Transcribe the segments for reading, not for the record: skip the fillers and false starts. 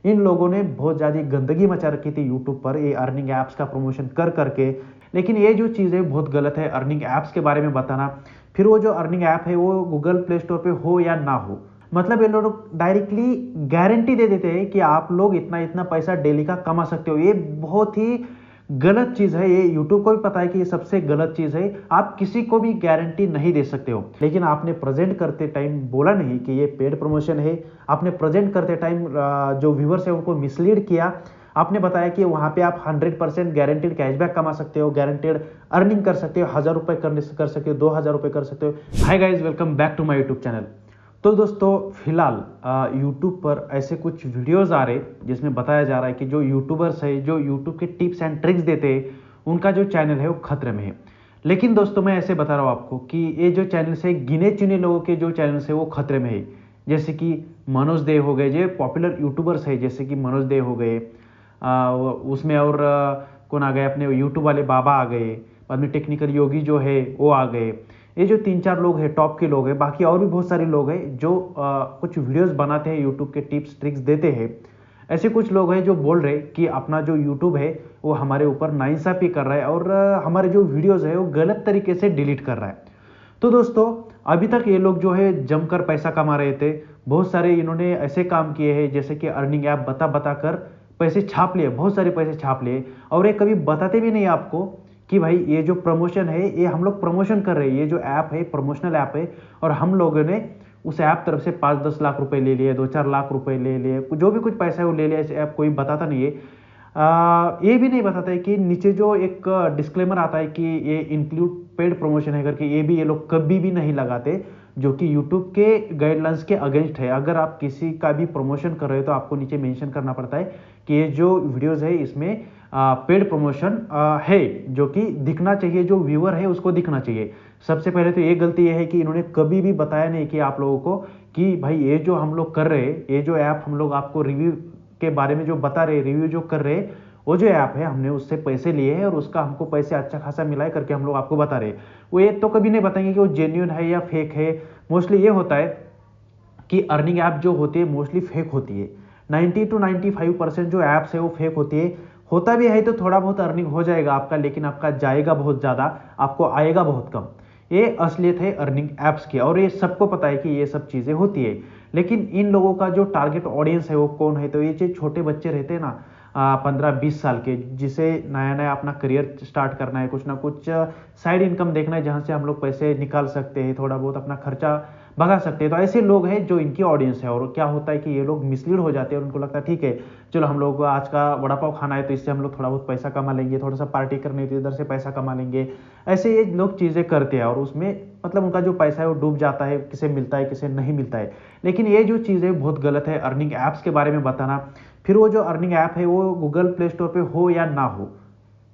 इन लोगों ने बहुत ज़्यादा गंदगी मचा रखी थी यूट्यूब पर ये अर्निंग ऐप्स का प्रमोशन कर करके। लेकिन ये जो चीज़ है बहुत गलत है, अर्निंग ऐप्स के बारे में बताना। फिर वो जो अर्निंग ऐप है वो गूगल प्ले स्टोर पे हो या ना हो, मतलब ये लोग डायरेक्टली गारंटी दे देते हैं कि आप लोग इतना इतना पैसा डेली का कमा सकते हो। ये बहुत ही गलत चीज़ है, ये यूट्यूब को भी पता है कि ये सबसे गलत चीज़ है। आप किसी को भी गारंटी नहीं दे सकते हो। लेकिन आपने प्रेजेंट करते टाइम बोला नहीं कि ये पेड प्रमोशन है। आपने प्रेजेंट करते टाइम जो व्यूवर्स है उनको मिसलीड किया। आपने बताया कि वहाँ पे आप 100% गारंटेड कैशबैक कमा सकते हो, गारंटेड अर्निंग कर सकते हो, 1000 रुपये कर सकते हो, 2000 रुपये कर सकते हो। Hi guys, welcome back to my YouTube channel. तो दोस्तों फिलहाल यूट्यूब पर ऐसे कुछ वीडियोस आ रहे जिसमें बताया जा रहा है कि जो यूट्यूबर्स है, जो यूट्यूब के टिप्स एंड ट्रिक्स देते हैं, उनका जो चैनल है वो खतरे में है। लेकिन दोस्तों मैं ऐसे बता रहा हूँ आपको कि ये जो चैनल्स है, गिने चुने लोगों के जो चैनल्स है वो खतरे में है। जैसे कि मनोज दे हो गए, जो पॉपुलर यूट्यूबर्स है, जैसे कि मनोज दे हो गए, उसमें और कौन आ गए, अपने यूट्यूब वाले बाबा आ गए, बाद में टेक्निकल योगी जो है वो आ गए। ये जो 3-4 लोग हैं, टॉप के लोग हैं। बाकी और भी बहुत सारे लोग हैं जो कुछ वीडियोस बनाते हैं, यूट्यूब के टिप्स ट्रिक्स देते हैं। ऐसे कुछ लोग हैं जो बोल रहे कि अपना जो यूट्यूब है वो हमारे ऊपर नाइंसाफ़ी कर रहा है और हमारे जो वीडियोस है वो गलत तरीके से डिलीट कर रहा है। तो दोस्तों अभी तक ये लोग जो है जमकर पैसा कमा रहे थे। बहुत सारे इन्होंने ऐसे काम किए हैं जैसे कि अर्निंग ऐप बता बता कर पैसे छाप लिए, बहुत सारे पैसे छाप लिए। और ये कभी बताते भी नहीं आपको कि भाई ये जो प्रमोशन है ये हम लोग प्रमोशन कर रहे हैं, ये जो ऐप है प्रमोशनल ऐप है। और हम लोगों ने उस ऐप तरफ से 5-10 लाख रुपए ले लिए, 2-4 लाख रुपए ले लिए, जो भी कुछ पैसा है वो ले लिया। इस ऐप कोई बताता नहीं है। ये भी नहीं बताता है कि नीचे जो एक डिस्क्लेमर आता है कि ये इंक्लूड पेड प्रमोशन है करके, ये लोग कभी भी नहीं लगाते, जो कि यूट्यूब के गाइडलाइंस के अगेंस्ट है। अगर आप किसी का भी प्रमोशन कर रहे हो तो आपको नीचे मेंशन करना पड़ता है कि ये जो वीडियोस है इसमें पेड प्रमोशन है, जो कि दिखना चाहिए, जो व्यूअर है उसको दिखना चाहिए। सबसे पहले तो ये गलती ये है कि इन्होंने कभी भी बताया नहीं कि आप लोगों को कि भाई ये जो हम लोग कर रहे हैं, ये जो ऐप हम लोग आपको रिव्यू के बारे में जो बता रहे, रिव्यू जो कर रहे, वो जो ऐप है हमने उससे पैसे लिए हैं और उसका हमको पैसे अच्छा खासा मिला है करके हम लोग आपको बता रहे। वो ये तो कभी नहीं बताएंगे कि वो जेन्युइन है या फेक है। मोस्टली ये होता है कि अर्निंग ऐप जो होती है मोस्टली फेक होती है। 90 to 95% जो ऐप्स है वो फेक होती है। होता भी है तो थोड़ा बहुत अर्निंग हो जाएगा आपका, लेकिन आपका जाएगा बहुत ज़्यादा, आपको आएगा बहुत कम। ये असलियत है अर्निंग ऐप्स की और ये सबको पता है कि ये सब चीज़ें होती है। लेकिन इन लोगों का जो टारगेट ऑडियंस है वो कौन है, तो ये जो छोटे बच्चे रहते हैं ना 15-20 साल के, जिसे नया नया अपना करियर स्टार्ट करना है, कुछ ना कुछ साइड इनकम देखना है जहाँ से हम लोग पैसे निकाल सकते हैं, थोड़ा बहुत अपना खर्चा भगा सकते हैं। तो ऐसे लोग हैं जो इनकी ऑडियंस है। और क्या होता है कि ये लोग मिसलीड हो जाते हैं और उनको लगता है ठीक है चलो हम लोग आज का वड़ा पाव खाना है तो इससे हम लोग थोड़ा बहुत पैसा कमा लेंगे, थोड़ा सा पार्टी करनी है तो इधर से पैसा कमा लेंगे। ऐसे ये लोग चीज़ें करते हैं और उसमें मतलब उनका जो पैसा है वो डूब जाता है, किसे मिलता है किसे नहीं मिलता है। लेकिन ये जो चीज़ है बहुत गलत है, अर्निंग ऐप्स के बारे में बताना। फिर वो जो अर्निंग ऐप है वो गूगल प्ले स्टोर पे हो या ना हो,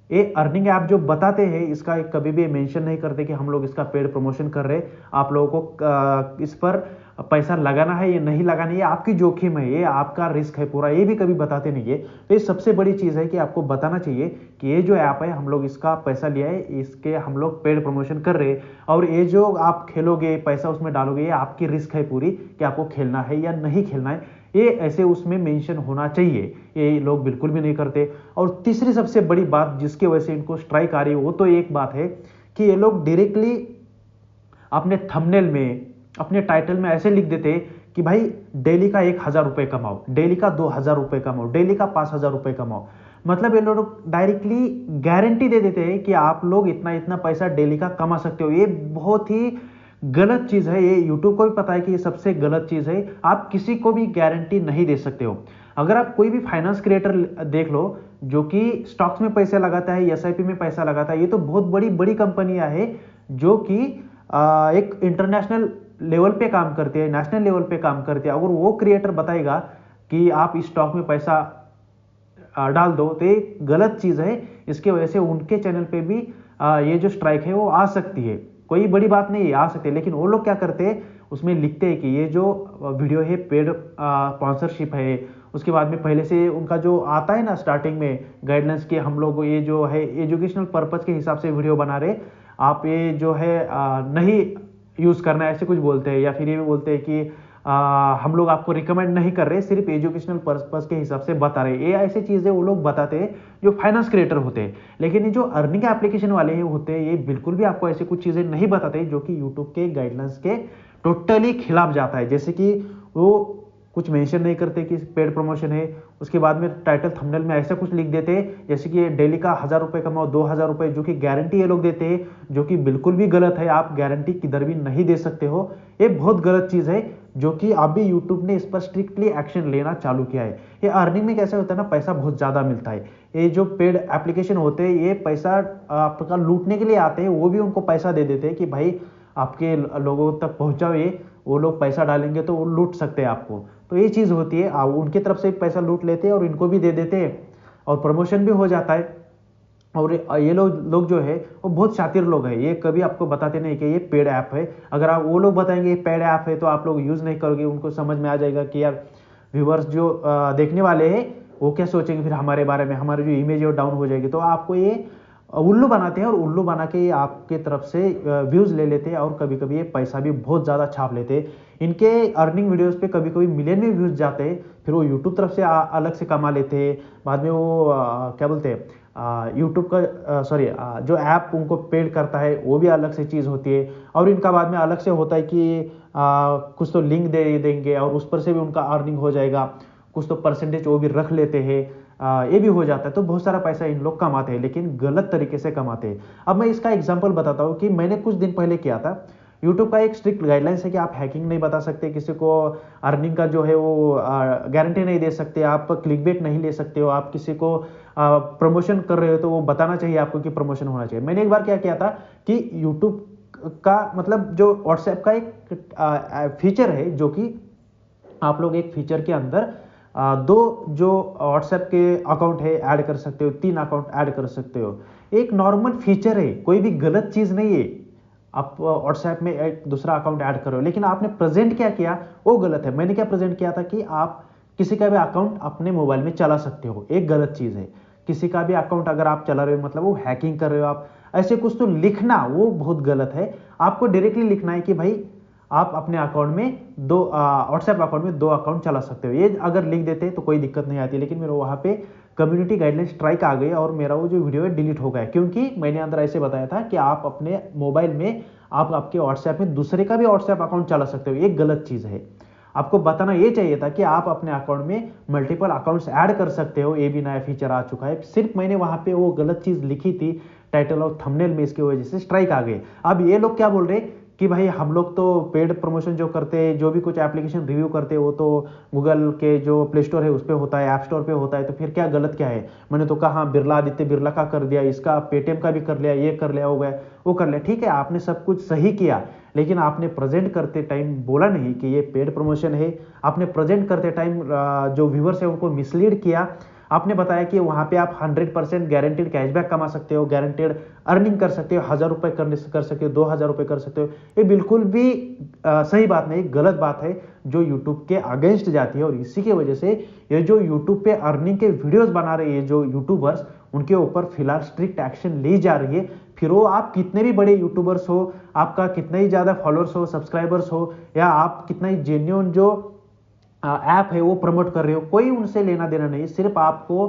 ये अर्निंग ऐप जो बताते हैं इसका कभी भी मेंशन नहीं करते कि हम लोग इसका पेड प्रमोशन कर रहे हैं, आप लोगों को इस पर पैसा लगाना है या नहीं लगाना है, ये आपकी जोखिम है, ये आपका रिस्क है पूरा, ये भी कभी बताते नहीं है। तो ये सबसे बड़ी चीज़ है कि आपको बताना चाहिए कि ये जो ऐप है हम लोग इसका पैसा लिया है, इसके हम लोग पेड प्रमोशन कर रहे हैं और ये जो आप खेलोगे पैसा उसमें डालोगे ये आपकी रिस्क है पूरी कि आपको खेलना है या नहीं खेलना है। ये ऐसे उसमें मेंशन होना चाहिए, ये लोग बिल्कुल भी नहीं करते। और तीसरी सबसे बड़ी बात जिसकी वजह से इनको स्ट्राइक आ रही है वो तो एक बात है कि ये लोग डायरेक्टली अपने थंबनेल में, अपने टाइटल में ऐसे लिख देते कि भाई डेली का 1000 रुपये कमाओ, डेली का 2000 रुपये कमाओ, डेली का 5000 रुपये कमाओ। मतलब ये लोग डायरेक्टली गारंटी दे देते हैं कि आप लोग इतना इतना पैसा डेली का कमा सकते हो। ये बहुत ही गलत चीज़ है, ये यूट्यूब को भी पता है कि ये सबसे गलत चीज़ है। आप किसी को भी गारंटी नहीं दे सकते हो। अगर आप कोई भी फाइनेंस क्रिएटर देख लो जो कि स्टॉक्स में पैसा लगाता है, एसआईपी में पैसा लगाता है, ये तो बहुत बड़ी बड़ी कंपनियां हैं जो कि एक इंटरनेशनल लेवल पे काम करते हैं, नेशनल लेवल पे काम करते हैं। अगर वो क्रिएटर बताएगा कि आप इस स्टॉक में पैसा डाल दो तो ये गलत चीज़ है। इसके वजह से उनके चैनल पे भी ये जो स्ट्राइक है वो आ सकती है। कोई बड़ी बात नहीं है, आ सकते हैं। लेकिन वो लोग क्या करते हैं, उसमें लिखते हैं कि ये जो वीडियो है पेड स्पॉन्सरशिप है। उसके बाद में पहले से उनका जो आता है ना स्टार्टिंग में गाइडलाइंस कि हम लोग ये जो है एजुकेशनल पर्पज़ के हिसाब से वीडियो बना रहे, आप ये जो है नहीं यूज़ करना है, ऐसे कुछ बोलते हैं। या फिर ये भी बोलते हैं कि हम लोग आपको रिकमेंड नहीं कर रहे, सिर्फ एजुकेशनल पर्पस के हिसाब से बता रहे। ये ऐसी चीजें वो लोग बताते हैं जो फाइनेंस क्रिएटर होते हैं, लेकिन ये जो अर्निंग एप्लीकेशन वाले होते हैं ये बिल्कुल भी आपको ऐसी कुछ चीजें नहीं बताते जो कि यूट्यूब के गाइडलाइंस के टोटली खिलाफ जाता है। जैसे कि वो कुछ मेंशन नहीं करते कि पेड प्रमोशन है, उसके बाद में टाइटल थंबनेल में ऐसा कुछ लिख देते हैं जैसे कि डेली का 1000 रुपये कमाओ, 2000 रुपये, जो कि गारंटी ये लोग देते हैं, जो कि बिल्कुल भी गलत है। आप गारंटी किधर भी नहीं दे सकते हो, ये बहुत गलत चीज है, जो कि अभी यूट्यूब ने इस पर स्ट्रिक्टली एक्शन लेना चालू किया है। ये अर्निंग में कैसे होता है ना, पैसा बहुत ज्यादा मिलता है। ये जो पेड एप्लीकेशन होते हैं ये पैसा आपका लूटने के लिए आते हैं, वो भी उनको पैसा दे देते हैं कि भाई आपके लोगों तक पहुंचाओ, ये वो लोग पैसा डालेंगे तो वो लूट सकते हैं आपको। तो ये चीज होती है, उनकी तरफ से पैसा लूट लेते हैं और इनको भी दे देते हैं और प्रमोशन भी हो जाता है। और ये लोग जो है वो बहुत शातिर लोग हैं, ये कभी आपको बताते नहीं कि ये पेड ऐप है। अगर आप वो लोग बताएंगे ये पेड ऐप है तो आप लोग यूज नहीं करोगे, उनको समझ में आ जाएगा कि यार व्यूवर्स जो देखने वाले हैं वो क्या सोचेंगे फिर हमारे बारे में, हमारी जो इमेज है वो डाउन हो जाएगी। तो आपको ये उल्लू बनाते हैं और उल्लू बना के आपके तरफ से व्यूज ले लेते हैं और कभी कभी ये पैसा भी बहुत ज़्यादा छाप लेते हैं। इनके अर्निंग वीडियोस पे कभी कभी मिलियन में व्यूज जाते हैं, फिर वो यूट्यूब तरफ से अलग से कमा लेते हैं। बाद में वो क्या बोलते हैं, यूट्यूब का जो ऐप उनको पेड करता है वो भी अलग से चीज़ होती है। और इनका बाद में अलग से होता है कि कुछ तो लिंक दे देंगे और उस पर से भी उनका अर्निंग हो जाएगा, कुछ तो परसेंटेज वो भी रख लेते हैं, ये भी हो जाता है। तो बहुत सारा पैसा इन लोग कमाते हैं, लेकिन गलत तरीके से कमाते हैं। अब मैं इसका एग्जांपल बताता हूँ कि मैंने कुछ दिन पहले किया था। यूट्यूब का एक स्ट्रिक्ट गाइडलाइंस है कि आप हैकिंग नहीं बता सकते, किसी को अर्निंग का जो है वो गारंटी नहीं दे सकते, आप क्लिकबेट नहीं ले सकते हो, आप किसी को प्रमोशन कर रहे हो तो वो बताना चाहिए आपको कि प्रमोशन होना चाहिए। मैंने एक बार क्या किया था कि यूट्यूब का मतलब जो व्हाट्सएप का एक फीचर है, जो कि आप लोग एक फीचर के अंदर दो जो व्हाट्सएप के अकाउंट है ऐड कर सकते हो, 3 अकाउंट ऐड कर सकते हो। एक नॉर्मल फीचर है, कोई भी गलत चीज नहीं है। आप व्हाट्सएप में एक दूसरा अकाउंट ऐड करो, लेकिन आपने प्रेजेंट क्या किया वो गलत है। मैंने क्या प्रेजेंट किया था कि आप किसी का भी अकाउंट अपने मोबाइल में चला सकते हो, एक गलत चीज है। किसी का भी अकाउंट अगर आप चला रहे हो मतलब वो हैकिंग कर रहे हो आप, ऐसे कुछ तो लिखना वो बहुत गलत है। आपको डायरेक्टली लिखना है कि भाई आप अपने अकाउंट में व्हाट्सएप अकाउंट में 2 अकाउंट चला सकते हो, ये अगर लिख देते तो कोई दिक्कत नहीं आती। लेकिन मेरे वहां पे कम्युनिटी गाइडलाइन स्ट्राइक आ गई और मेरा वो जो वीडियो है डिलीट हो गया, क्योंकि मैंने अंदर ऐसे बताया था कि आप अपने मोबाइल में आप आपके व्हाट्सएप में दूसरे का भी व्हाट्सएप अकाउंट चला सकते हो, ये गलत चीज है। आपको बताना ये चाहिए था कि आप अपने अकाउंट में मल्टीपल अकाउंट्स ऐड कर सकते हो, ये भी नया फीचर आ चुका है। सिर्फ मैंने वहां पे वो गलत चीज लिखी थी टाइटल और थंबनेल में, इसकी वजह से स्ट्राइक आ गए। अब ये लोग क्या बोल रहे कि भाई हम लोग तो पेड प्रमोशन जो करते हैं, जो भी कुछ एप्लीकेशन रिव्यू करते हैं वो तो गूगल के जो प्ले स्टोर है उस पर होता है, ऐप स्टोर पे होता है, तो फिर क्या गलत क्या है। मैंने तो कहा हाँ, बिरला आदित्य बिरला का कर दिया, इसका पेटीएम का भी कर लिया, ये कर लिया, हो गया वो कर लिया। ठीक है, आपने सब कुछ सही किया, लेकिन आपने प्रेजेंट करते टाइम बोला नहीं कि ये पेड प्रमोशन है। आपने प्रेजेंट करते टाइम जो व्यूवर्स है उनको मिसलीड किया। आपने बताया कि वहां पे आप 100% गारंटेड कैशबैक कमा सकते हो, गारंटेड अर्निंग कर सकते हो, 1000 रुपए कर सकते हो, 2000 रुपए कर सकते हो। ये बिल्कुल भी सही बात नहीं, गलत बात है जो यूट्यूब के अगेंस्ट जाती है। और इसी की वजह से ये जो यूट्यूब पे अर्निंग के वीडियोस बना रहे हैं जो यूट्यूबर्स, उनके ऊपर फिलहाल स्ट्रिक्ट एक्शन ली जा रही है। फिर वो आप कितने भी बड़े यूट्यूबर्स हो, आपका कितना ही ज्यादा फॉलोअर्स हो, सब्सक्राइबर्स हो, या आप कितना ही जेन्युइन जो ऐप है वो प्रमोट कर रहे हो, कोई उनसे लेना देना नहीं। सिर्फ आपको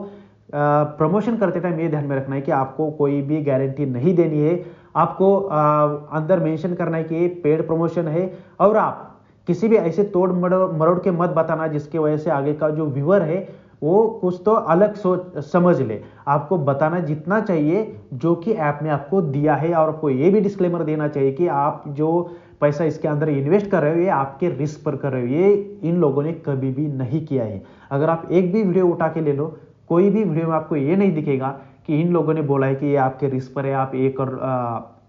प्रमोशन करते टाइम ये ध्यान में रखना है कि आपको कोई भी गारंटी नहीं देनी है। आपको अंदर मेंशन करना है कि ये पेड प्रमोशन है, और आप किसी भी ऐसे तोड़ मरोड़ के मत बताना जिसकी वजह से आगे का जो व्यूअर है वो कुछ तो अलग सोच समझ ले। आपको बताना जितना चाहिए जो कि ऐप ने आपको दिया है, और आपको ये भी डिस्क्लेमर देना चाहिए कि आप जो पैसा इसके अंदर इन्वेस्ट कर रहे हो ये आपके रिस्क पर कर रहे हो, ये इन लोगों ने कभी भी नहीं किया है। अगर आप एक भी वीडियो उठा के ले लो, कोई भी वीडियो में आपको ये नहीं दिखेगा कि इन लोगों ने बोला है कि ये आपके रिस्क पर है, आप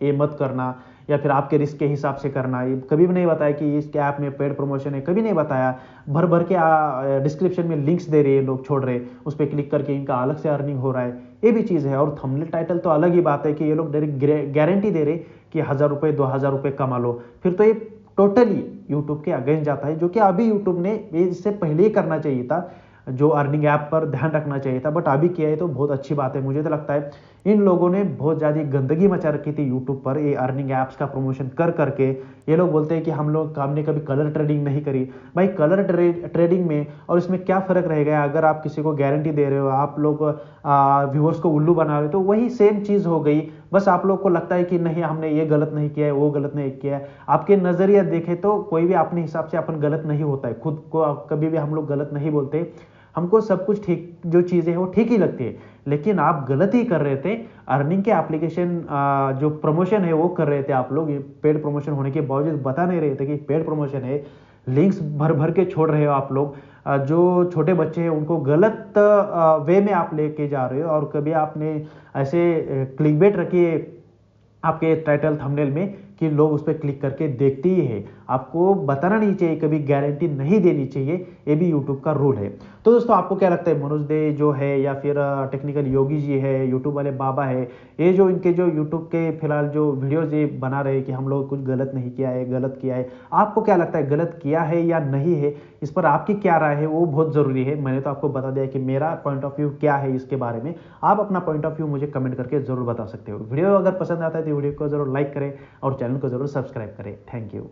ये मत करना, या फिर आपके रिस्क के हिसाब से करना। ये कभी भी नहीं बताया कि इसके ऐप में पेड प्रमोशन है, कभी नहीं बताया। भर भर के डिस्क्रिप्शन में लिंक्स दे रहे हैं, लोग छोड़ रहे, उस पर क्लिक करके इनका अलग से अर्निंग हो रहा है, ये भी चीज़ है। और थंबनेल टाइटल तो अलग ही बात है कि ये लोग डायरेक्ट गारंटी दे रहे कि 1000 रुपये 2000 रुपये कमा लो, फिर तो ये टोटली यूट्यूब के अगेंस्ट जाता है, जो कि अभी यूट्यूब ने इससे पहले ही करना चाहिए था। जो अर्निंग ऐप पर ध्यान रखना चाहिए था, बट अभी किया है तो बहुत अच्छी बात है। मुझे तो लगता है इन लोगों ने बहुत ज़्यादा गंदगी मचा रखी थी यूट्यूब पर, ये अर्निंग ऐप्स का प्रमोशन कर करके। ये लोग बोलते हैं कि हमने कभी कलर ट्रेडिंग नहीं करी। भाई कलर ट्रेडिंग में और इसमें क्या फ़र्क रहेगा? अगर आप किसी को गारंटी दे रहे हो, आप लोग व्यूअर्स को उल्लू बना रहे हो, तो वही सेम चीज़ हो गई। बस आप लोग को लगता है कि नहीं, हमने ये गलत नहीं किया है, वो गलत नहीं किया है। आपके नज़रिया देखें तो कोई भी अपने हिसाब से अपन गलत नहीं होता है, खुद को कभी भी हम लोग गलत नहीं बोलते। हमको सब कुछ ठीक, जो चीज़ें हैं वो ठीक ही लगती है। लेकिन आप गलत ही कर रहे थे। अर्निंग के एप्लीकेशन जो प्रमोशन है वो कर रहे थे आप लोग, पेड प्रमोशन होने के बावजूद बता नहीं रहे थे कि पेड प्रमोशन है। लिंक्स भर भर के छोड़ रहे हो आप लोग। जो छोटे बच्चे हैं उनको गलत वे में आप लेके जा रहे हो। और कभी आपने ऐसे क्लिकबेट रखी है आपके टाइटल थंबनेल में कि लोग उस पर क्लिक करके देखते ही है। आपको बताना नहीं चाहिए, कभी गारंटी नहीं देनी चाहिए, ये भी यूट्यूब का रूल है। तो दोस्तों आपको क्या लगता है, मनोज दे जो है या फिर टेक्निकल योगी जी है, यूट्यूब वाले बाबा है, ये जो इनके जो यूट्यूब के फिलहाल जो वीडियोज ये बना रहे हैं कि हम लोग कुछ गलत नहीं किया है, गलत किया है, आपको क्या लगता है गलत किया है या नहीं है? इस पर आपकी क्या राय है वो बहुत ज़रूरी है। मैंने तो आपको बता दिया कि मेरा पॉइंट ऑफ व्यू क्या है इसके बारे में। आप अपना पॉइंट ऑफ व्यू मुझे कमेंट करके ज़रूर बता सकते हो। वीडियो अगर पसंद आता है तो वीडियो को ज़रूर लाइक करें और चैनल को ज़रूर सब्सक्राइब करें। Thank you.